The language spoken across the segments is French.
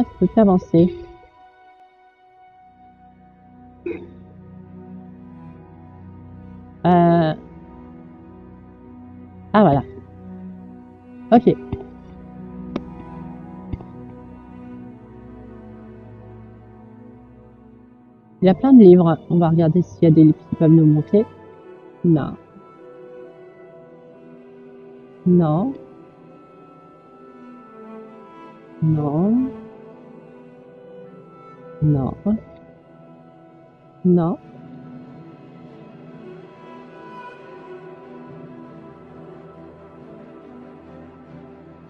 Ah, je peux plus avancer. Ah, voilà. Ok. Il y a plein de livres. On va regarder s'il y a des livres qui peuvent nous montrer. Non. Non. Non. Non. Non.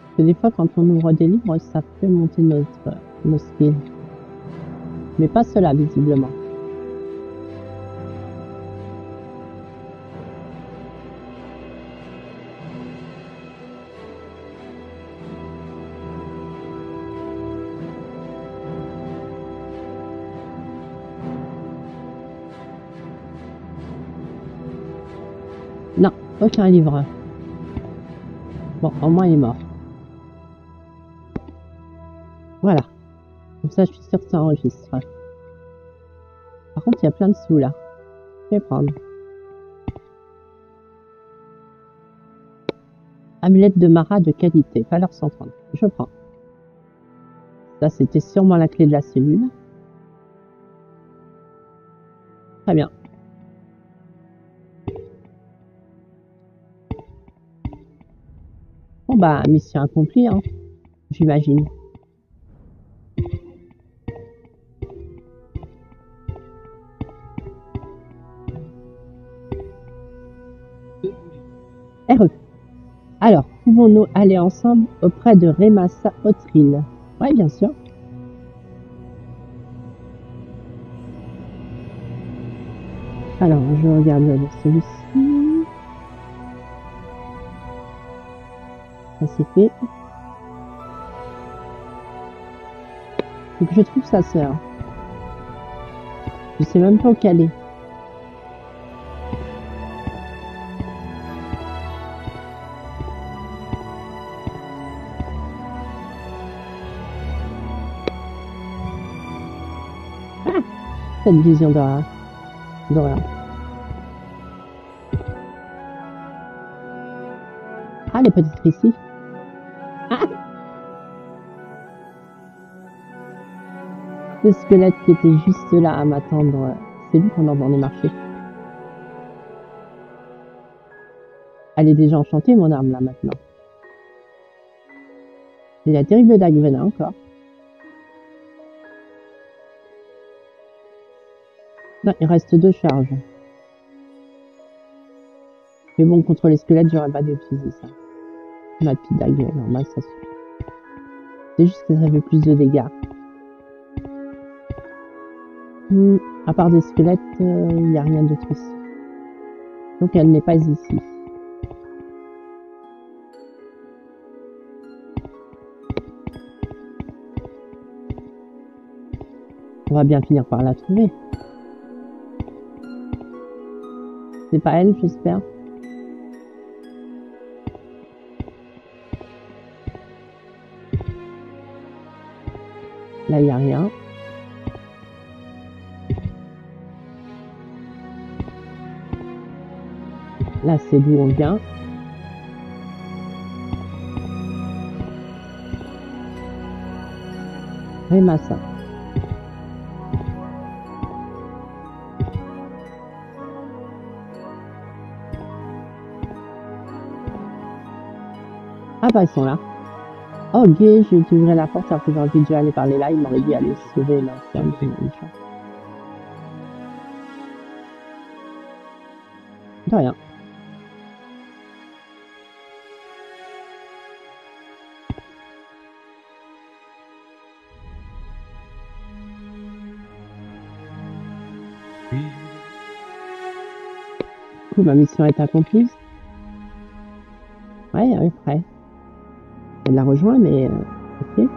Parce que des fois, quand on ouvre des livres, ça peut monter nos skills. Mais pas cela, visiblement. Non, aucun livre. Bon, au moins il est mort. Voilà. Comme ça, je suis sûre que ça enregistre. Par contre, il y a plein de sous là. Je vais prendre. Amulette de Mara de qualité, valeur 130. Je prends. Ça, c'était sûrement la clé de la cellule. Très bien. Bon, bah, mission accomplie, hein, j'imagine. RE. Alors, pouvons-nous aller ensemble auprès de Remassa Autril? Oui, bien sûr. Alors, je regarde celui-ci. Ça c'est fait. Faut que je trouve sa sœur. Je sais même pas où qu'elle est. Ah, cette vision d'horreur. Ah, les petites ici. Ah, le squelette qui était juste là à m'attendre. C'est lui qu'on envoie marcher. Elle est déjà enchantée, mon arme, là, maintenant. J'ai la terrible dague venin, encore. Non, il reste 2 charges. Mais bon, contre les squelettes, j'aurais pas dû utiliser ça. Ma petite dague normale, ça suffit. C'est juste que ça fait plus de dégâts. À part des squelettes, il n'y a rien d'autre ici. Donc elle n'est pas ici. On va bien finir par la trouver. C'est pas elle, j'espère. Là, il n'y a rien. Là, c'est d'où on vient. Remassa. Ah bah, ils sont là. Oh, gay, j'ai ouvert la porte alors que j'aurais dû aller parler là. Il m'aurait dit aller sauver l'enferme du méchant. De rien. Du coup, ma mission est accomplie. Ouais, elle est prête. Elle la rejoint, mais ok.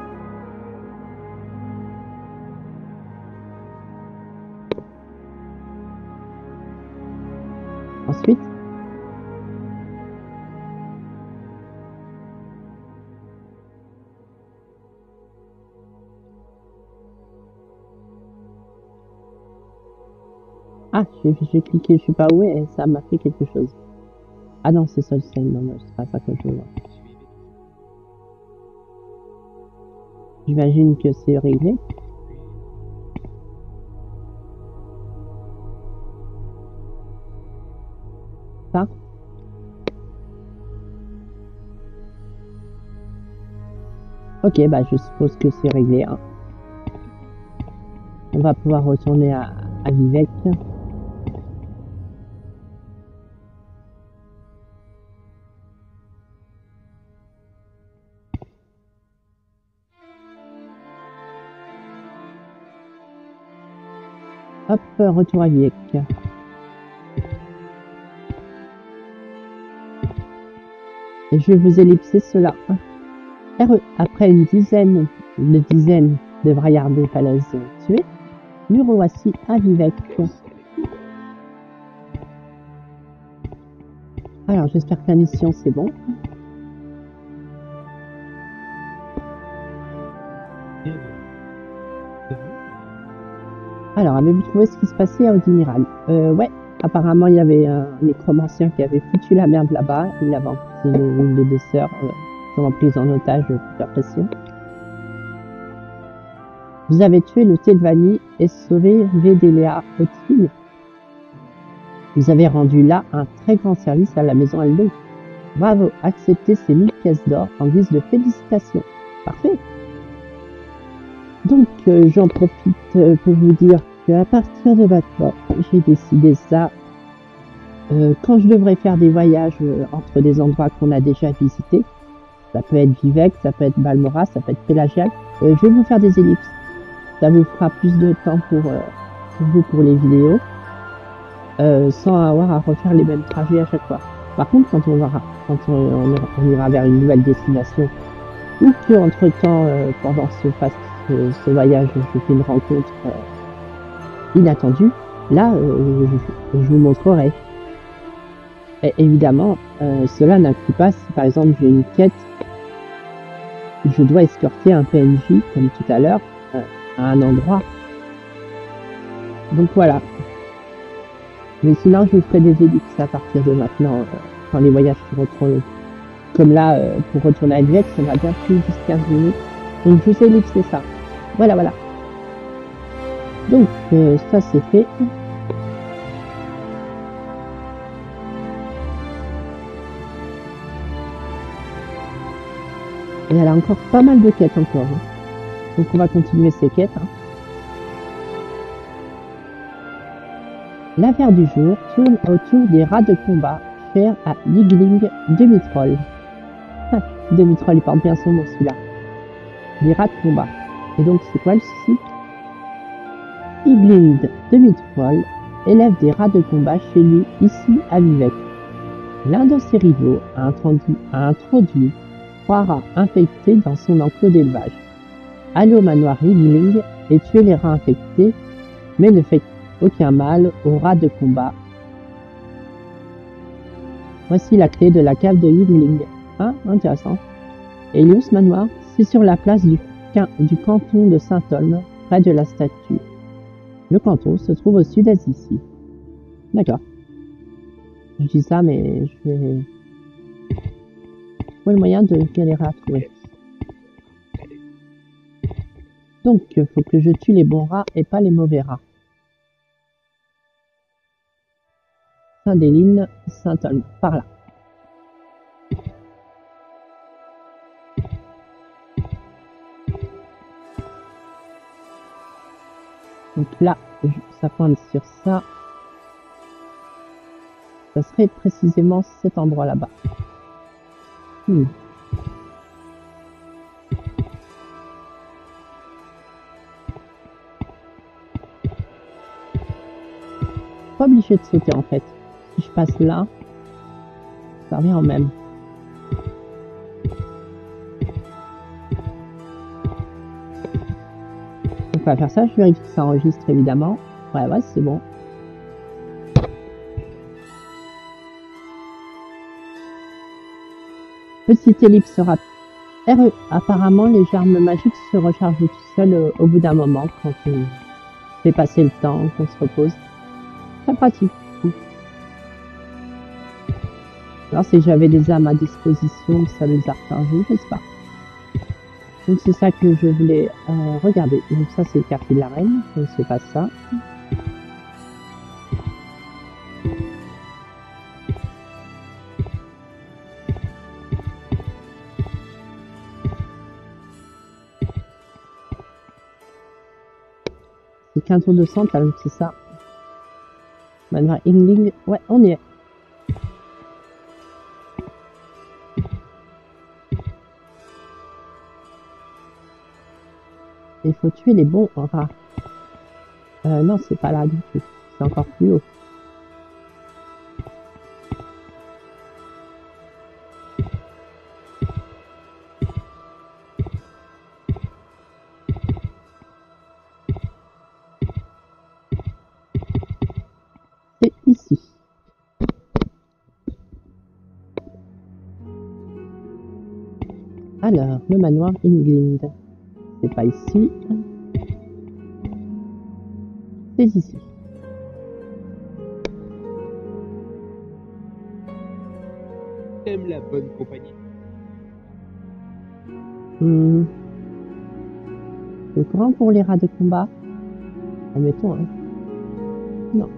Ensuite, Ah, j'ai cliqué, je sais pas où, et ça m'a fait quelque chose. Ah non, c'est ça le scène, non, c'est pas ça que je vois. J'imagine que c'est réglé. Ça. Ok, bah je suppose que c'est réglé. Hein. On va pouvoir retourner à Vivec. Hop, retour à Vivec. Et je vais vous ellipser cela. RE, après une dizaine de braillards falaises tuées, nous revoici à Vivec. Alors, j'espère que la mission c'est bon. Alors, avez-vous trouvé ce qui se passait à Audimiral? Ouais, apparemment il y avait un nécromancien qui avait foutu la merde là-bas. Il avait emprisonné une des deux sœurs, sont prises en otage pour pression. Vous avez tué le Telvanni et sauvé Vedelia Otil. Vous avez rendu là un très grand service à la maison Aldo. Bravo, acceptez ces 1000 pièces d'or en guise de félicitations. Parfait. Donc, j'en profite pour vous dire qu'à partir de maintenant, j'ai décidé ça. Quand je devrais faire des voyages entre des endroits qu'on a déjà visités, ça peut être Vivec, ça peut être Balmora, ça peut être Pélagial, je vais vous faire des ellipses. Ça vous fera plus de temps pour vous pour les vidéos, sans avoir à refaire les mêmes trajets à chaque fois. Par contre, quand on ira vers une nouvelle destination, ou que entre temps, pendant ce voyage, je fais une rencontre inattendue, là, je vous montrerai. Et évidemment, cela n'inclut pas si par exemple j'ai une quête, je dois escorter un PNJ, comme tout à l'heure, à un endroit. Donc voilà. Mais sinon, je vous ferai des ellipses à partir de maintenant, quand les voyages seront trop longs. Comme là, pour retourner à Vivec, ça va bien plus 10-15 minutes. Donc je vous ai ellipsé ça. Voilà, voilà. Donc, ça c'est fait. Et elle a encore pas mal de quêtes encore. Hein. Donc on va continuer ces quêtes. Hein. L'affaire du jour tourne autour des rats de combat chers à Yigling Demi-Troll. Demi-Troll, il porte bien son nom celui-là. Les rats de combat. Et donc c'est quoi le souci? Yigling Demi-Troll élève des rats de combat chez lui, ici à Vivec. L'un de ses rivaux a introduit 3 rats infectés dans son enclos d'élevage. Allez au manoir Yigling et tuez les rats infectés, mais ne faites aucun mal aux rats de combat. Voici la clé de la cave de Yigling. Ah, intéressant. Helios Manoir, c'est sur la place du canton de Saint-Olme, près de la statue. Le canton se trouve au sud-est d'ici. D'accord. Je dis ça, mais je vais... trouver le moyen de galérer à trouver. Donc, il faut que je tue les bons rats et pas les mauvais rats. Saint-Déline, Saint-Olme, par là. Donc là, ça pointe sur ça. Ça serait précisément cet endroit là-bas. Pas obligé de sauter en fait. Si je passe là, ça revient en même. Donc on va faire ça, je vérifie que ça enregistre évidemment. Ouais, c'est bon. Petite ellipse rapide. RE. Apparemment, les germes magiques se rechargent tout seuls au bout d'un moment quand on fait passer le temps, qu'on se repose. Très pratique. Alors si j'avais des armes à disposition, ça les a rechargées, je sais pas. Donc c'est ça que je voulais regarder. Donc ça c'est le quartier de la reine, donc c'est pas ça. C'est qu'un tour de centre, donc c'est ça. Manoir Ingling, ouais on y est. Il faut tuer les bons rats. Non, c'est pas là du tout. C'est encore plus haut. C'est ici. Alors, le manoir Ingling. C'est pas ici. C'est ici. J'aime la bonne compagnie. Le grand pour les rats de combat. Admettons, hein. Non.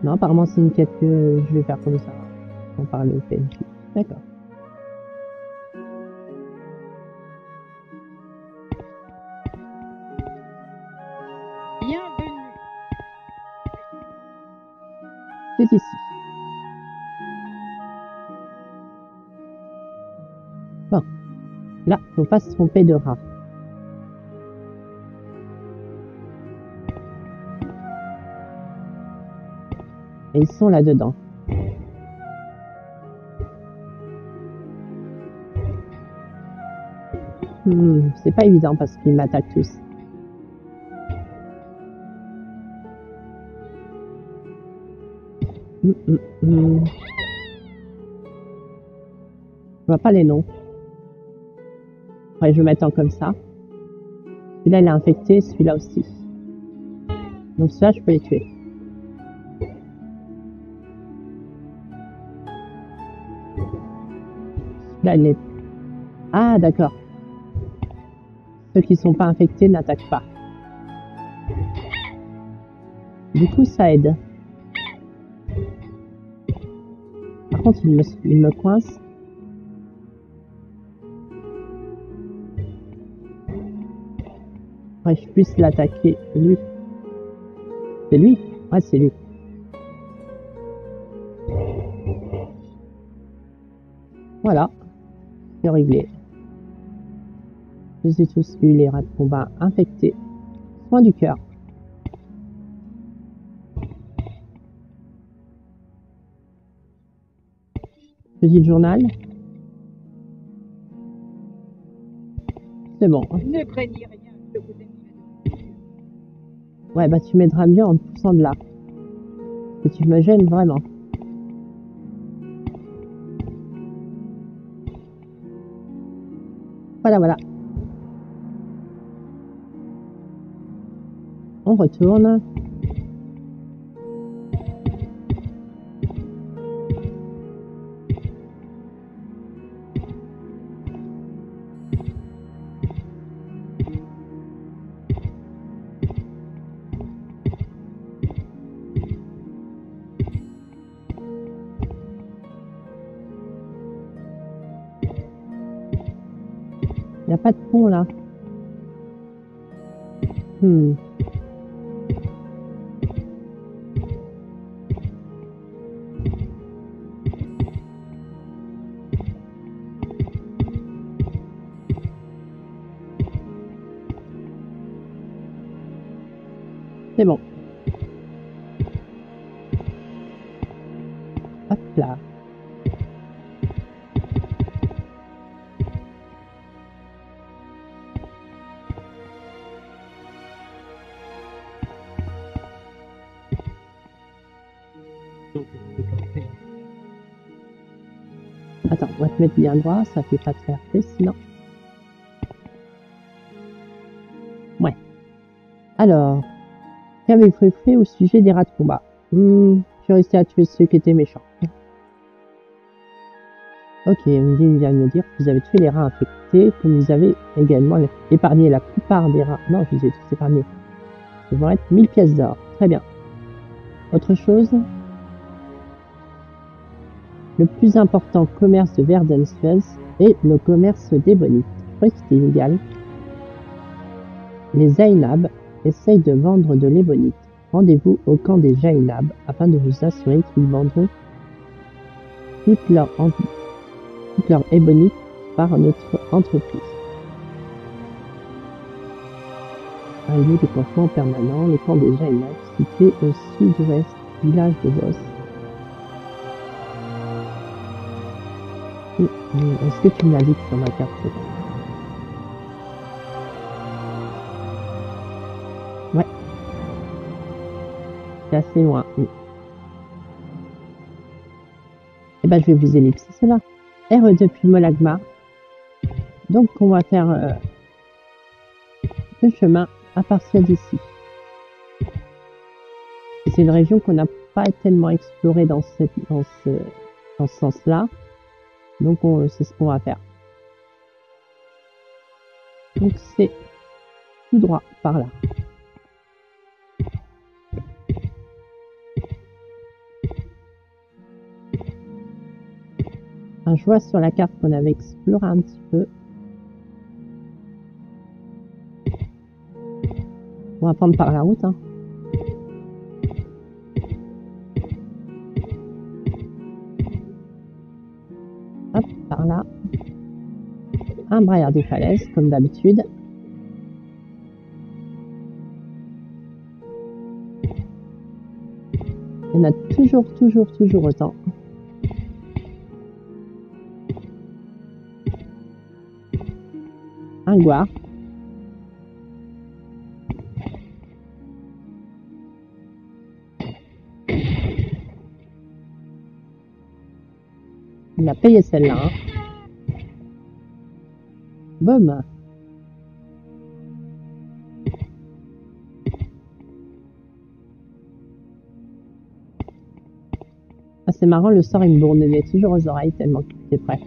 Non, apparemment c'est une quête que je vais faire comme ça. Sans parler au PNJ. D'accord. Bienvenue. C'est ici. Bon. Là, faut pas se tromper de rat. Et ils sont là-dedans. C'est pas évident parce qu'ils m'attaquent tous. Je vois pas les noms. Après, je vais mettre en comme ça. Celui-là, il est infecté, celui-là aussi. Donc, celui-là, je peux les tuer. Celui-là, il est... Ah, d'accord. Ceux qui sont pas infectés n'attaquent pas. Du coup, ça aide. Par contre, il me coince. Faudrait que je puisse l'attaquer, lui. C'est lui? Ouais, c'est lui. Voilà. C'est réglé. Je les ai tous eu, les rats de combat infectés. Soin du cœur. Petit journal. C'est bon. Ne craignez rien, je vous aimerai. Ouais, bah tu m'aideras bien en te poussant de là. Parce que tu me gênes vraiment. Voilà, voilà. On retourne. Il n'y a pas de pont là. C'est bon. Hop là. Attends, on va te mettre bien droit, ça fait pas de fierté sinon. Ouais. Alors, qu'avez-vous fait au sujet des rats de combat? Je suis resté à tuer ceux qui étaient méchants. Ok, il vient de me dire que vous avez tué les rats infectés, que vous avez également épargné la plupart des rats. Non, je les ai tous épargnés. Ça va être 1000 pièces d'or. Très bien. Autre chose? Le plus important commerce de Verdenfels est le commerce d'ébonite. Je crois que c'était illégal. Les Zainab essayent de vendre de l'ébonite. Rendez-vous au camp des Zainab afin de vous assurer qu'ils vendront toute leur ébonite par notre entreprise. Un lieu de campement permanent, le camp des Zainab, situé au sud-ouest du village de Voss. Est-ce que tu me l'indiques sur ma carte? Ouais. C'est assez loin. Eh ben, je vais vous ellipser cela. R depuis Molagma. Donc, on va faire le chemin à partir d'ici. C'est une région qu'on n'a pas tellement explorée dans ce sens-là. Donc, c'est ce qu'on va faire. Donc, c'est tout droit par là. Alors, je vois sur la carte qu'on avait exploré un petit peu. On va prendre par la route. Hein. Hop, par là. Un braillard des falaises, comme d'habitude. Il y en a toujours autant. Un goire. Il a payé celle-là. Hein. Boum. Ah, c'est marrant, le sort il me bourdonnait toujours aux oreilles tellement qu'il était prêt.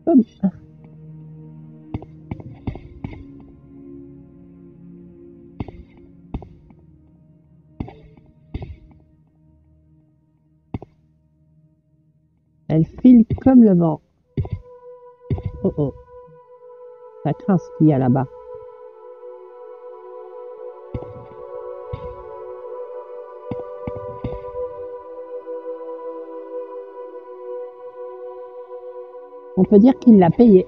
Boum. Elle file comme le vent. Oh oh. Ça craint ce qu'il y a là-bas. On peut dire qu'il l'a payé.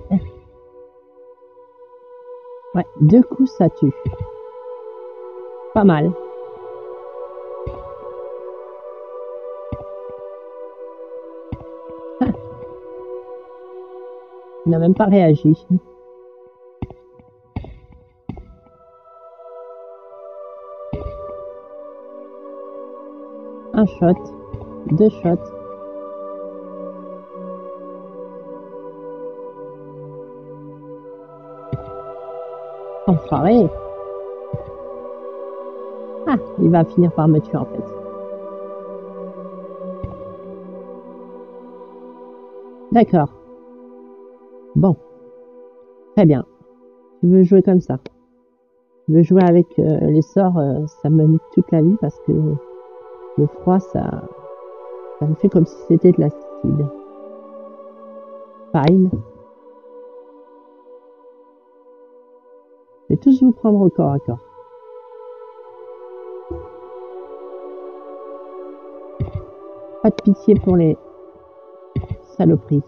Ouais, 2 coups ça tue. Pas mal. Il n'a même pas réagi. Un shot, 2 shots. Enfoiré. Ah, il va finir par me tuer en fait. D'accord. Bon. Très bien. Tu veux jouer comme ça. Tu veux jouer avec les sorts, ça me nique toute la vie parce que le froid, ça me fait comme si c'était de l'acide. Fine. Je vais tous vous prendre au corps à corps. Pas de pitié pour les saloperies.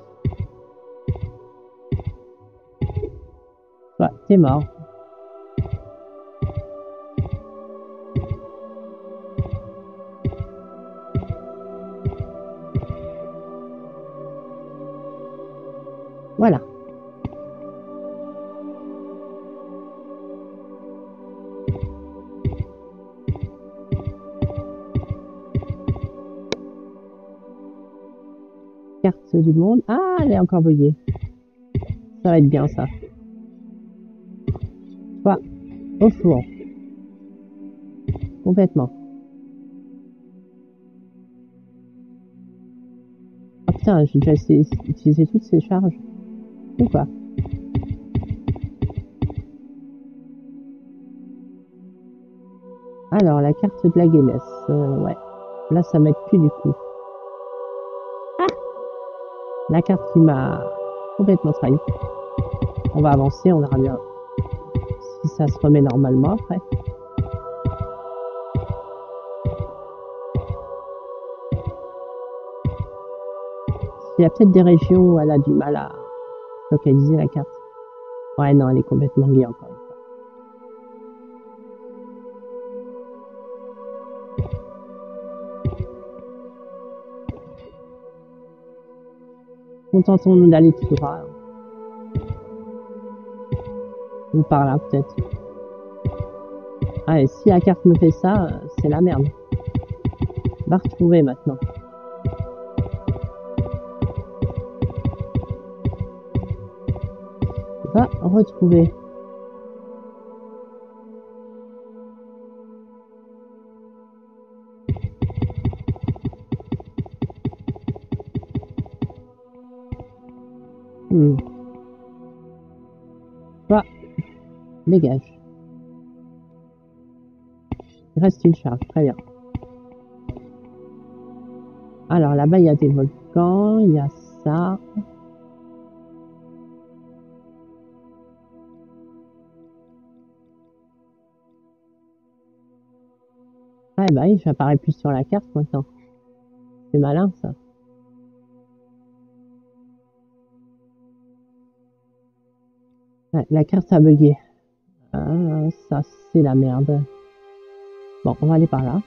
Toi, t'es mort. Voilà. Carte du monde. Ah, elle est encore buggée. Ça va être bien, ça. Quoi? Au four. Complètement. Ah putain, j'ai déjà utilisé toutes ces charges. Ou quoi? Alors, la carte de la Guinness. Ouais. Là, ça m'aide plus du coup. La carte qui m'a complètement trahi. On va avancer, on verra bien si ça se remet normalement après. Il y a peut-être des régions où elle a du mal à localiser la carte. Ouais, non, elle est complètement gay encore une fois. Contentons-nous d'aller tout droit. Ou par là, peut-être. Ah, et si la carte me fait ça, c'est la merde. Va retrouver maintenant. Va retrouver. Va, dégage. Il reste une charge, très bien. Alors là-bas, il y a des volcans, il y a ça. Ouais, bah oui, j'apparais plus sur la carte maintenant. C'est malin, ça. Ouais, la carte a bugué. Ah, ça, c'est la merde. Bon, on va aller par là.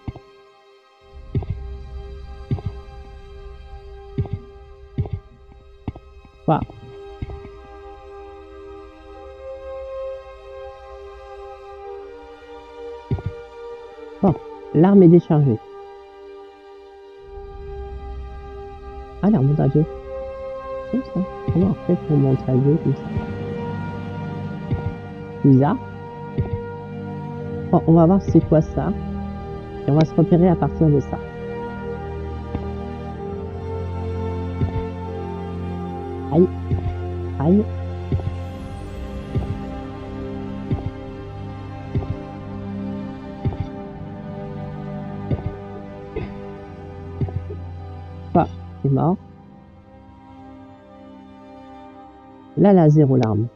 Voilà. Bon, l'arme est déchargée. Ah, l'arme monte à deux. Comme ça. Comment on fait pour monter à deux comme ça? Bizarre. Bon, on va voir c'est quoi ça. Et on va se repérer à partir de ça. Aïe. Aïe. Bah, c'est mort. Là, la zéro l'arme.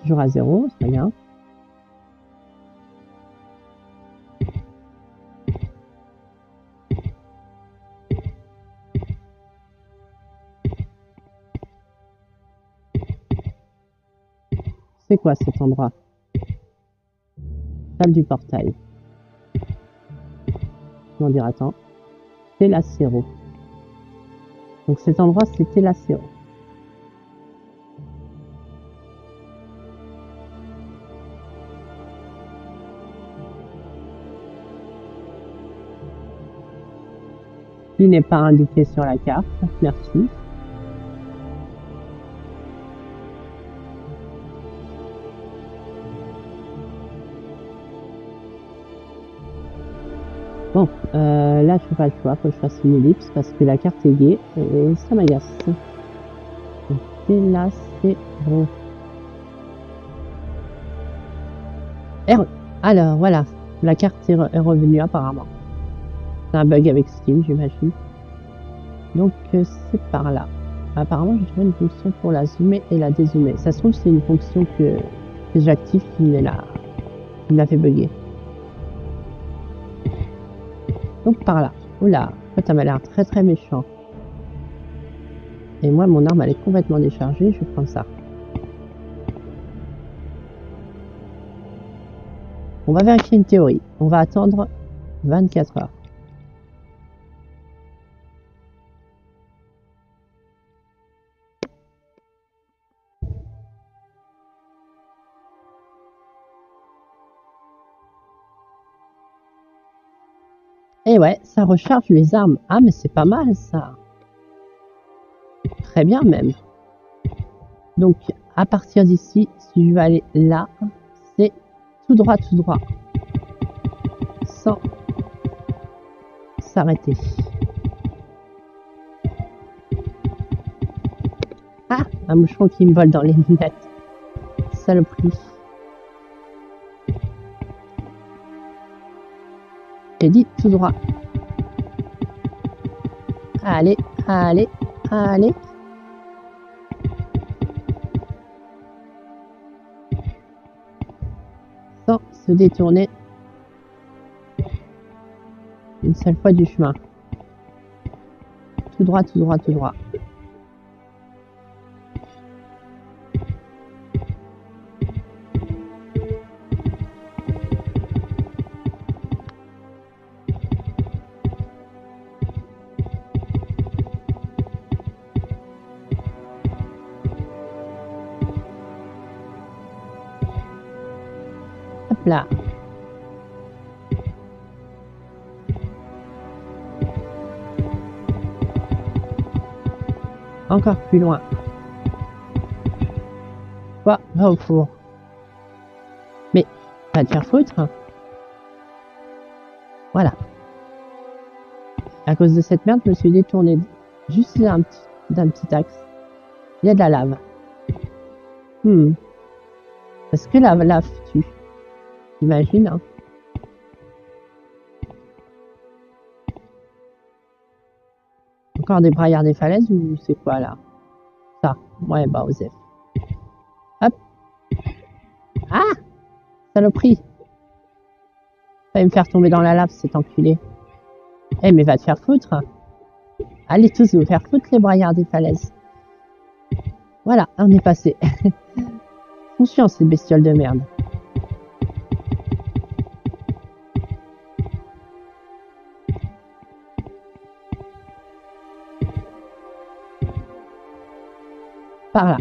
Toujours à zéro, c'est bien. C'est quoi cet endroit? Salle du portail. Comment dire, attends. Telacero. Donc cet endroit, c'est Telacero. Qui n'est pas indiqué sur la carte. Merci. Bon, là, je fais pas le choix. Faut que je fasse une ellipse parce que la carte est gay et ça m'agace. Telacero. Alors, voilà. La carte est revenue apparemment. C'est un bug avec Steam, j'imagine. Donc, c'est par là. Apparemment, j'ai trouvé une fonction pour la zoomer et la dézoomer. Ça se trouve, c'est une fonction que j'active qui me l'a fait bugger. Donc, par là. Oula, en fait, ça m'a l'air très très méchant. Et moi, mon arme, elle est complètement déchargée. Je vais prendre ça. On va vérifier une théorie. On va attendre 24 heures. Et ouais, ça recharge les armes. Ah, mais c'est pas mal, ça. Très bien, même. Donc, à partir d'ici, si je vais aller là, c'est tout droit, sans s'arrêter. Ah, un moucheron qui me vole dans les lunettes. Saloperie. J'ai dit tout droit. Allez, allez, allez. Sans se détourner une seule fois du chemin. Tout droit, tout droit, tout droit. Hop là. Encore plus loin. Quoi? Va au four. Mais, va te faire foutre. Voilà. À cause de cette merde, je me suis détourné juste d'un petit axe. Il y a de la lave. Est-ce que la lave tue? Imagine, hein. Encore des braillards des falaises ou c'est quoi là? Ça, ouais, bah Osef. Hop. Ah! Saloperie! Fallait me faire tomber dans la lave, cet enculé. Eh, mais va te faire foutre! Allez tous vous faire foutre les braillards des falaises. Voilà, on est passé. Conscience, ces bestioles de merde. Par là.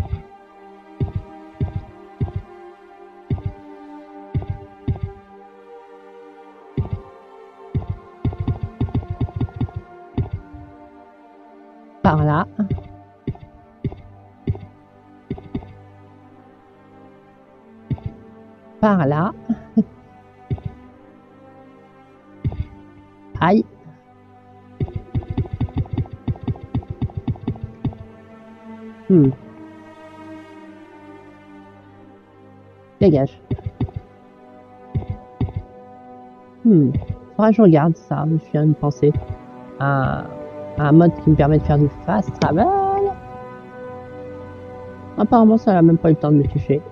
Par là. Par là. Aïe. Dégage. Faudra que je regarde ça, je viens de penser à un mode qui me permet de faire du fast travel. Apparemment, ça n'a même pas eu le temps de me toucher.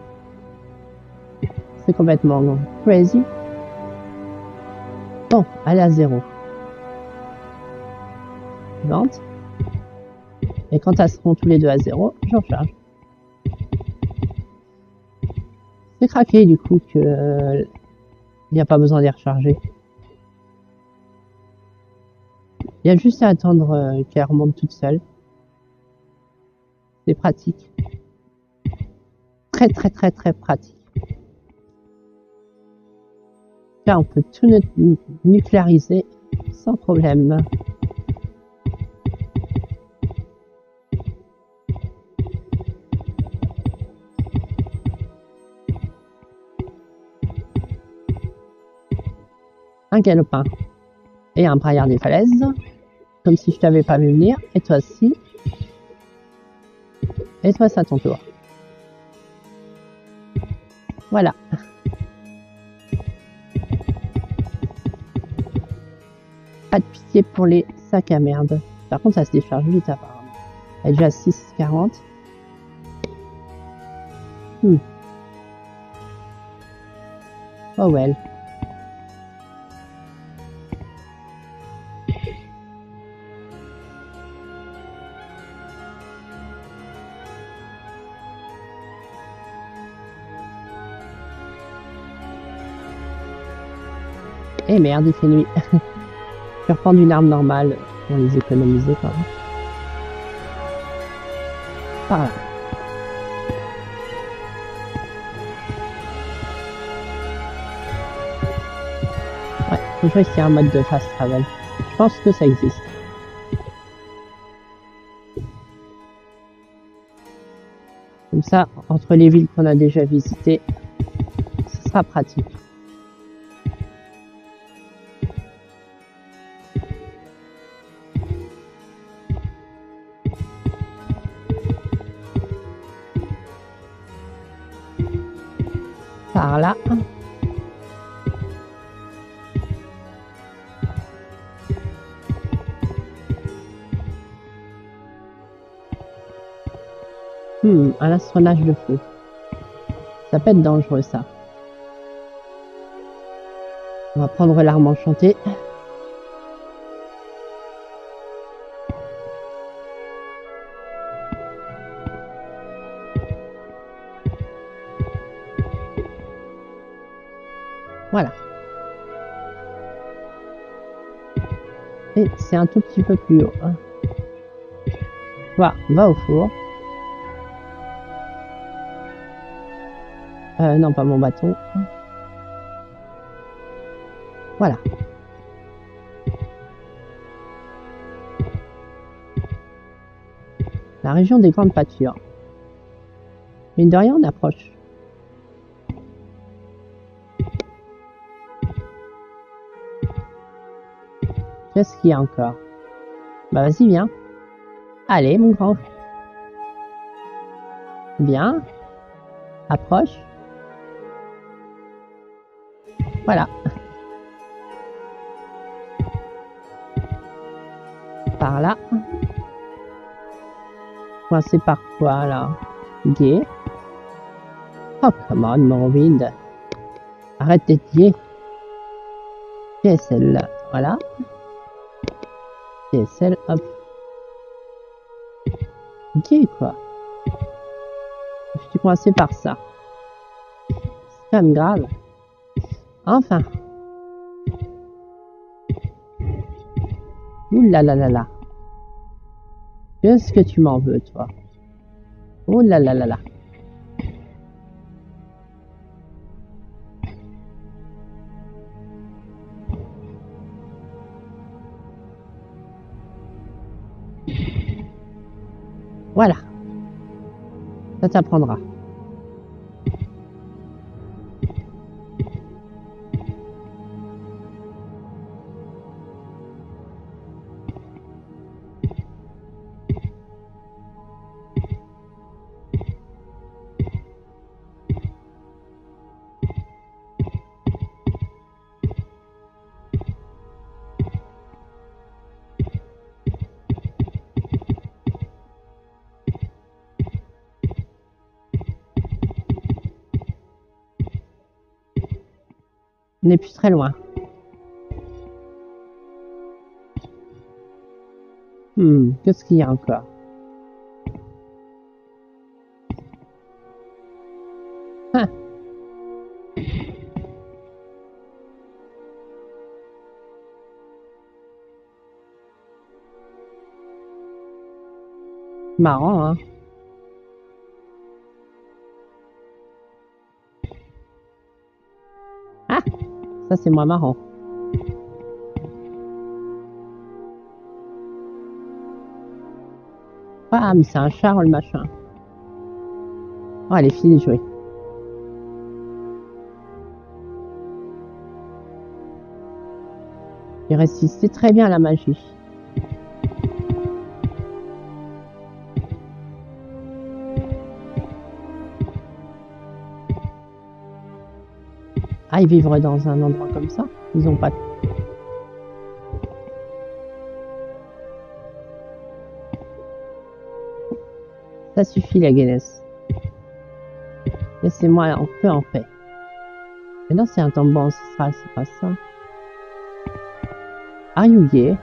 C'est complètement crazy. Bon, allez à 0. Vente. Et quand elles seront tous les deux à 0, je recharge. C'est craqué du coup que il n'y a pas besoin de les recharger. Il y a juste à attendre qu'elle remonte toute seule. C'est pratique. Très pratique. Là, on peut tout nucléariser sans problème. Un galopin et un braillard des falaises, comme si je t'avais pas vu venir, et toi aussi, et toi c'est à ton tour. Voilà. Pas de pitié pour les sacs à merde. Par contre, ça se décharge vite apparemment. Elle est déjà à 6,40. Oh well. Eh merde, il fait nuit. Je vais reprendre une arme normale pour les économiser quand même. Par là. Ouais, Faut jouer s'il y a un mode de fast travel. Je pense que ça existe. Comme ça, entre les villes qu'on a déjà visitées, ce sera pratique. Par là. Un astronage de feu. Ça peut être dangereux, ça. On va prendre l'arme enchantée. Voilà. Et c'est un tout petit peu plus haut. Hein. Va au four. Non, pas mon bâton. Voilà. La région des grandes pâtures. Mine de rien, on approche. Qu'est-ce qu'il y a encore? Bah vas-y, viens. Allez, mon grand. Bien. Approche. Voilà. Par là. Coincé par quoi, là? Gay. Oh, come on, Morrowind. Arrête d'être gay. Et celle-là. Voilà. Et celle, hop. Gay, quoi. Je suis coincé par ça. C'est quand même grave. Enfin. Ouh là là là là. Qu'est-ce que tu m'en veux, toi? Ouh là là là là. Voilà. Ça t'apprendra. On n'est plus très loin. Qu'est-ce qu'il y a encore? Hein. Marrant, hein? Ah! Ça, c'est moins marrant. Ah, mais c'est un char, le machin. Oh, allez, filez jouer. Il résistait très bien à la magie. Ah, ils vivraient dans un endroit comme ça? Ils ont pas... Ça suffit, la Guinness. Laissez-moi un peu en paix. Mais non, c'est un tombeau ancestral, c'est pas ça. Are you gay?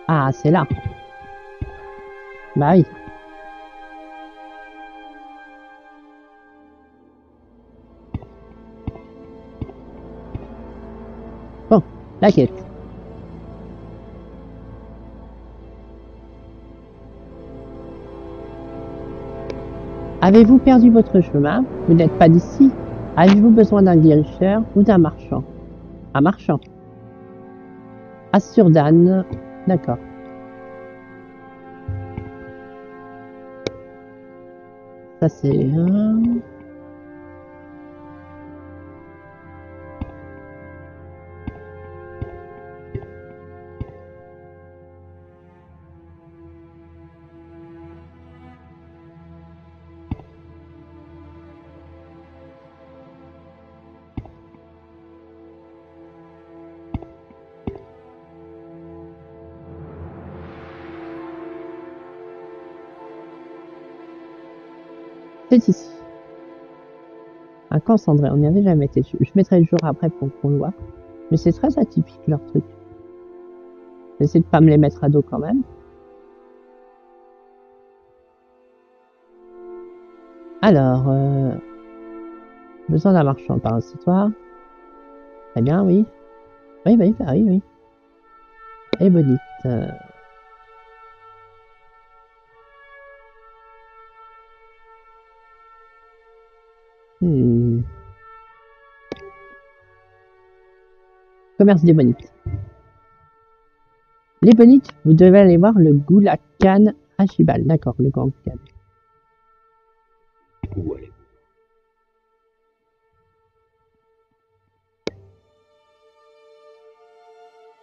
Ah, c'est là. Bah oui. Bon, la quête. Avez-vous perdu votre chemin? Vous n'êtes pas d'ici? Avez-vous besoin d'un guérisseur ou d'un marchand? Un marchand. Assurdan. D'accord. Ça c'est un. C'est ici. Un camp cendré, on n'y avait jamais été. Je mettrai le jour après pour qu'on le voit. Mais c'est très atypique leur truc. J'essaie de pas me les mettre à dos quand même. Alors, besoin d'un marchand par un toi. Très bien, oui. Oui, oui, bah oui, oui. Ébonite. Commerce d'ébonite. L'ébonite, vous devez aller voir le Goula Khan Hachibal. D'accord, le grand Khan. Où allez-vous?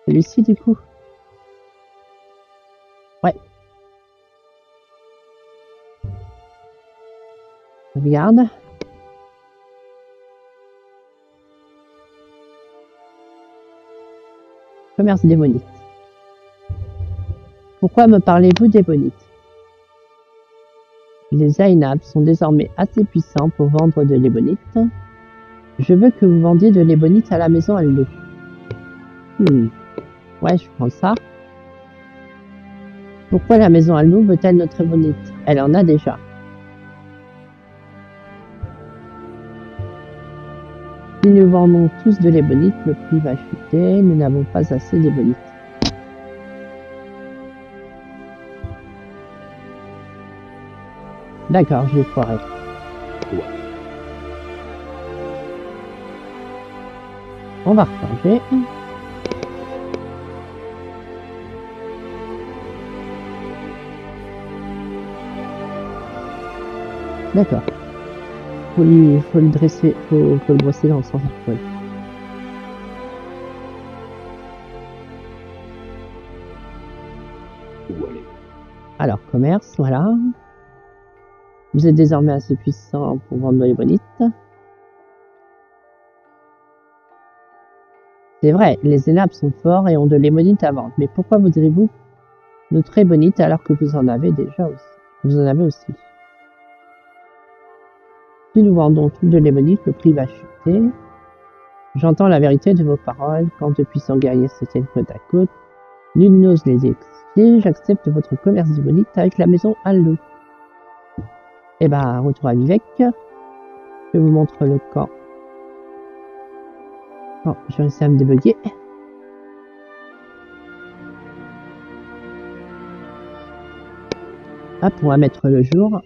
Celui-ci, du coup. Ouais. Regarde. Commerce d'ébonite. Pourquoi me parlez-vous d'ébonite? Les Ainab sont désormais assez puissants pour vendre de l'ébonite. Je veux que vous vendiez de l'ébonite à la maison Allo. Ouais, je prends ça. Pourquoi la maison Allo veut-elle notre ébonite? Elle en a déjà. Si nous vendons tous de l'ébonite, le prix va chuter. Nous n'avons pas assez d'ébonite. D'accord, j'ai foiré. Ouais. On va recharger. D'accord. Faut le dresser, faut le brosser dans le sens du poil. Où allez-vous? Alors, commerce, voilà. Vous êtes désormais assez puissant pour vendre de l'ébonite. C'est vrai, les Ainab sont forts et ont de l'ébonite à vendre. Mais pourquoi voudriez-vous notre ébonite alors que vous en avez déjà aussi? Vous en avez aussi. Si nous vendons tout de l'ébonite, le prix va chuter. J'entends la vérité de vos paroles. Quand de puissants guerriers se tiennent côte à côte, nul n'ose les expliquer. J'accepte votre commerce d'ébonite avec la maison Allo. Eh ben, retour à Vivec. Je vous montre le camp. Bon, je vais réussi à me débugger. Hop, on va mettre le jour.